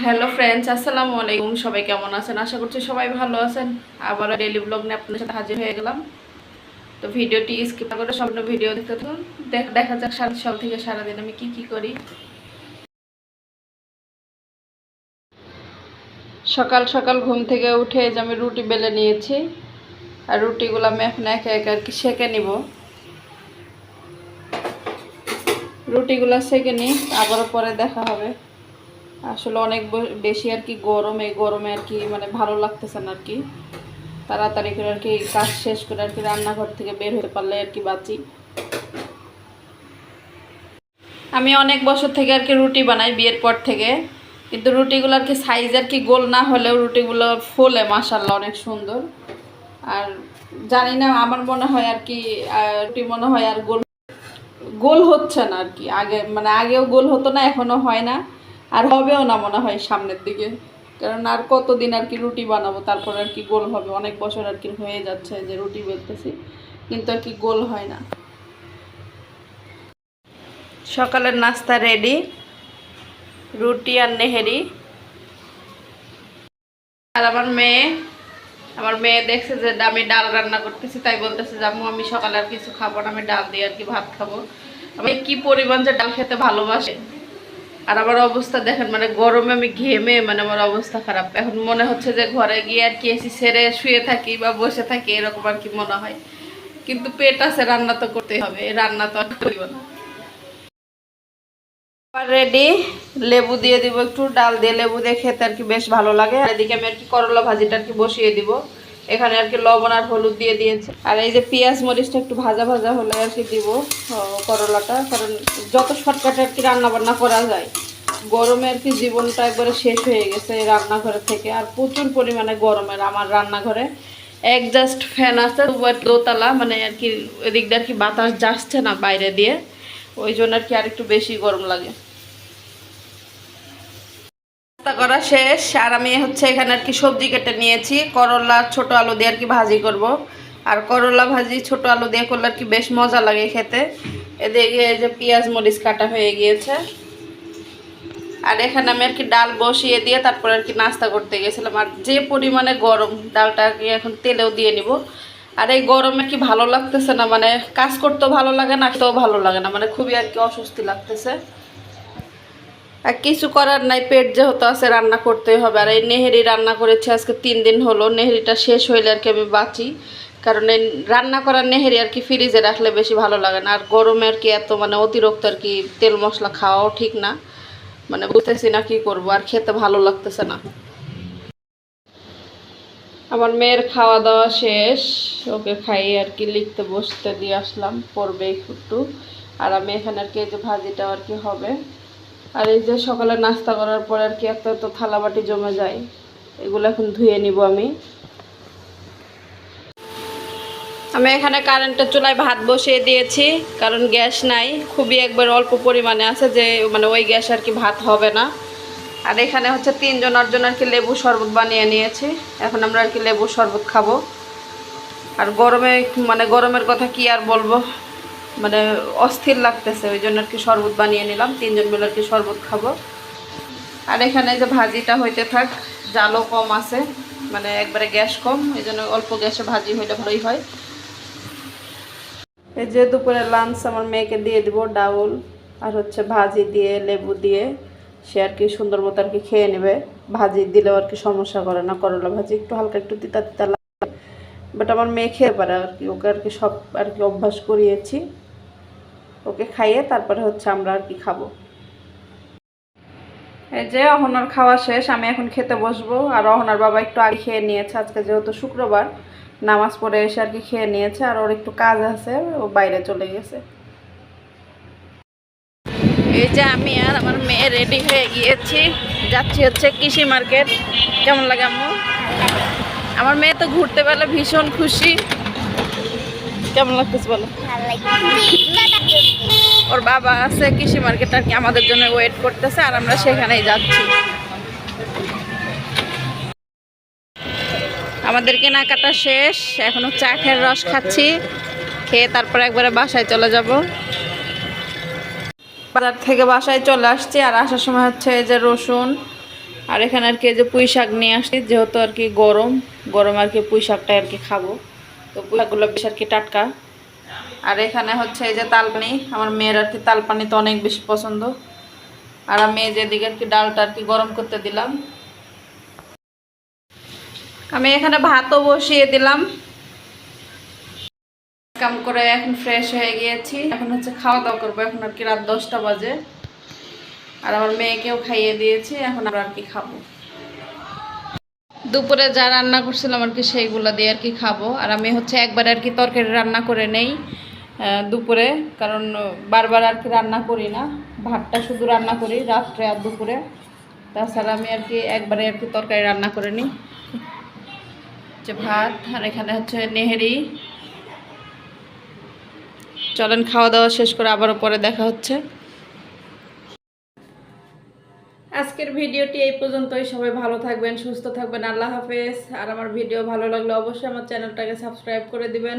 Hello friends, আসসালামু আলাইকুম। সবাই কেমন আছেন? আশা করছি সবাই ভালো আছেন। আবার ডেইলি ব্লগ নিয়ে আপনাদের সাথে হাজির হয়ে গেলাম। তো ভিডিওটি স্কিপ না করে সম্পূর্ণ ভিডিও দেখতে থাকুন। দেখা যাক সকাল থেকে সারাদিন আমি কি করি। সকাল সকাল ঘুম থেকে উঠে যে আমি রুটি বেলে নিয়েছি, আর রুটিগুলো আমি এখন একে একে আর কি সেঁকে নিব। রুটিগুলো সেঁকে নিই, আবারও পরে দেখা হবে। আসলে অনেক বেশি আর কি গরম, এই গরমে আর কি মানে ভালো লাগতেছে না আর কি। তাড়াতাড়ি করে আর কি কাজ শেষ করে আর কি রান্নাঘর থেকে বের হতে পারলে আর কি বাঁচি। আমি অনেক বছর থেকে আর কি রুটি বানাই, বিয়ের পর থেকে। কিন্তু রুটিগুলো আর কি সাইজ আর কি গোল না হলেও রুটিগুলো ফোলে মাশাআল্লাহ অনেক সুন্দর। আর জানি না, আমার মনে হয় আর কি রুটি মনে হয় আর গোল গোল হচ্ছে না আর কি। আগেও গোল হতো না, এখনো হয় না, আর হবেও না মনে হয় সামনের দিকে। কারণ আর কতদিন আর কি রুটি বানাবো, তারপর আর কি গোল হবে। অনেক বছর আর কি হয়ে যাচ্ছে যে রুটি বেলতেছি, কিন্তু আর কি গোল হয় না। সকালের নাস্তা রেডি, রুটি আর নেহেরি। আর আমার মেয়ে দেখছে যে আমি ডাল রান্না করতেছি, তাই বলতেছে যে আম্মু আমি সকালে আর কিছু খাবো না, আমি ডাল দিয়ে আর কি ভাত খাবো। আমি কি পরিমাণ যে ডাল খেতে ভালোবাসে। আর আমার অবস্থা দেখেন, মানে গরমে আমি ঘেমে মানে আমার অবস্থা খারাপ। এখন মনে হচ্ছে যে ঘরে গিয়ে আর কি এসি ছেড়ে শুয়ে থাকি বা বসে থাকি, এরকম আর কি মনে হয়। কিন্তু পেট আছে, রান্না তো করতেই হবে, রান্না তো আর করিব না। রেডি, লেবু দিয়ে দিব একটু, ডাল দিয়ে লেবু দিয়ে খেতে আর কি বেশ ভালো লাগে। আর এদিকে আমি আর কি করলা ভাজিটা আর কি বসিয়ে দিব। এখানে আর কি লবণ আর হলুদ দিয়ে দিয়েছে। আর এই যে পেঁয়াজ মরিচটা একটু ভাজা ভাজা হলে আর কি দিব করলাটা। কারণ যত শর্টকাটে আর কি রান্না বান্না করা যায়। গরমে আর কি জীবনটা একবারে শেষ হয়ে গেছে এই রান্নাঘরে থেকে। আর প্রচুর পরিমাণে গরমের আমার রান্নাঘরে একজাস্ট ফ্যান আছে, দোতলা, মানে আর কি এদিক দিয়ে আর কি বাতাস যাচ্ছে না বাইরে দিয়ে, ওই জন্য আর কি আর একটু বেশি গরম লাগে। নাস্তা করা শেষ, আর আমি হচ্ছে এখানে আর কি সবজি কেটে নিয়েছি। করলা ছোট আলু দিয়ে আর কি ভাজি করব। আর করলা ভাজি ছোট আলু দিয়ে করলে আর কি বেশ মজা লাগে খেতে। এদিকে এই যে পেঁয়াজ মরিচ কাটা হয়ে গিয়েছে। আর এখানে আমি আর কি ডাল বসিয়ে দিয়ে তারপর আর কি নাস্তা করতে গেছিলাম। আর যে পরিমাণে গরম, ডালটা আর কি এখন তেলেও দিয়ে নিব। আর এই গরমে কি ভালো লাগতেছে না, মানে কাজ করতেও ভালো লাগে না, খেতেও ভালো লাগে না, মানে খুবই আর কি অস্বস্তি লাগতেছে। আর কিছু করার নাই, পেট যেহেতু আছে রান্না করতেই হবে। আর এই নেহেরি রান্না করেছি আজকে 3 দিন হলো। নেহেরিটা শেষ হইলে আর কি আমি বাঁচি। কারণ এই রান্না করার নেহেরি আর কি ফ্রিজে রাখলে বেশি ভালো লাগে না। আর গরমে আর কি এত মানে অতিরিক্ত আর কি তেল মশলা খাওয়াও ঠিক না। মানে বুঝতেছি না কি করব, আর খেতে ভালো লাগতেছে না। আমার মেয়ের খাওয়া দাওয়া শেষ, ওকে খাইয়ে আর কি লিখতে বসতে দিয়ে আসলাম, পড়বে একটু। আর আমি এখানে আর কি এই যে ভাজিটা আর কি হবে। আর এই যে সকালে নাস্তা করার পর আর কি এত এত থালা বাটি জমে যায়, এগুলো এখন ধুয়ে নিব আমি। আমি এখানে কারেন্টের চুলায় ভাত বসিয়ে দিয়েছি, কারণ গ্যাস নাই, খুবই একবার অল্প পরিমাণে আছে, যে মানে ওই গ্যাস আর কি ভাত হবে না। আর এখানে হচ্ছে 3 জনের জন্য আর কি লেবু শরবত বানিয়ে নিয়েছি। এখন আমরা আর কি লেবু শরবত খাবো। আর গরমে মানে গরমের কথা কি আর বলবো, মানে অস্থির লাগতেছে, ওই জন্য আর কি শরবত বানিয়ে নিলাম। 3 জন মিলে আর কি শরবত খাবো। আর এখানে যে ভাজিটা হইতে থাক, জালও কম আছে, মানে একবারে গ্যাস কম, এই জন্য অল্প গ্যাসে ভাজি হইলে ভালোই হয়। এই যে দুপুরের লাঞ্চ আমার মেয়েকে দিয়ে দিব, ডাউল আর হচ্ছে ভাজি দিয়ে লেবু দিয়ে। সে আর কি সুন্দর মতো আর কি খেয়ে নেবে। ভাজি দিলেও আর কি সমস্যা করে না, করলা ভাজি একটু হালকা একটু তিতা তিতা লাগে, বাট আমার মেয়ে খেয়ে পারে আর কি। ওকে আর কি সব আর কি অভ্যাস করিয়েছি, ওকে খাইয়ে তারপরে হচ্ছে আমরা আর কি খাবো। এই যে অহনার খাওয়া শেষ, আমি এখন খেতে বসবো। আর অহনার বাবা একটু আগে খেয়ে নিয়েছে, আজকে যেহেতু শুক্রবার, নামাজ পড়ে এসে আর কি খেয়ে নিয়েছে। আর ওর একটু কাজ আছে, ও বাইরে চলে গেছে। এই যে আমি আর আমার মেয়ে রেডি হয়ে গিয়েছি, যাচ্ছি হচ্ছে কৃষি মার্কেট। কেমন লাগে আম্মু? আমার মেয়ে তো ঘুরতে পেলে ভীষণ খুশি। কেমন লাগতেছে বলো? ওর বাবা আছে কৃষি মার্কেট আর কি আমাদের জন্য ওয়েট করতেছে, আর আমরা সেখানেই যাচ্ছি। আমাদের কেনাকাটা শেষ, এখনো চা খেয়ে রস খাচ্ছি, খেয়ে তারপরে একবারে বাসায় চলে যাব। বাজার থেকে বাসায় চলে আসছি। আর আসার সময় হচ্ছে এই যে রসুন আর এখানে আর কি যে পুঁই শাক নিয়ে আসছি, যেহেতু আর কি গরম গরম আর কি পুঁই শাকটা আর কি খাবো, তো পুঁই শাকগুলো বেশ আর কি টাটকা। আর এখানে হচ্ছে এই যে তালপানি, আমার মেয়ের আর কি তালপানি তো অনেক বেশি পছন্দ। আর আমি এই যেদিকে আর কি ডালটা আর কি গরম করতে দিলাম। আমি এখানে ভাতও বসিয়ে দিলাম। কাম করে এখন ফ্রেশ হয়ে গিয়েছি, এখন হচ্ছে খাওয়া দাওয়া করবো। এখন আর কি রাত 10টা বাজে। আর আমার মেয়েকেও খাইয়ে দিয়েছি, এখন আমরা আর কি খাবো। দুপুরে যা রান্না করছিলাম আর কি সেইগুলো দিয়ে আর কি খাবো। আর আমি হচ্ছে একবার আর কি তরকারি রান্না করে নেই দুপুরে, কারণ বারবার আর কি রান্না করি না, ভাতটা শুধু রান্না করি রাত্রে আর দুপুরে। তাছাড়া আমি আর কি একবারে আর কি তরকারি রান্না করে নিই, যে ভাত। আর এখানে হচ্ছে নেহেরি। চলেন খাওয়া দাওয়া শেষ করে আবারও পরে দেখা হচ্ছে। আজকের ভিডিওটি এই পর্যন্তই। সবাই ভালো থাকবেন, সুস্থ থাকবেন। আল্লাহ হাফেজ। আর আমার ভিডিও ভালো লাগলে অবশ্যই আমার চ্যানেলটাকে সাবস্ক্রাইব করে দিবেন।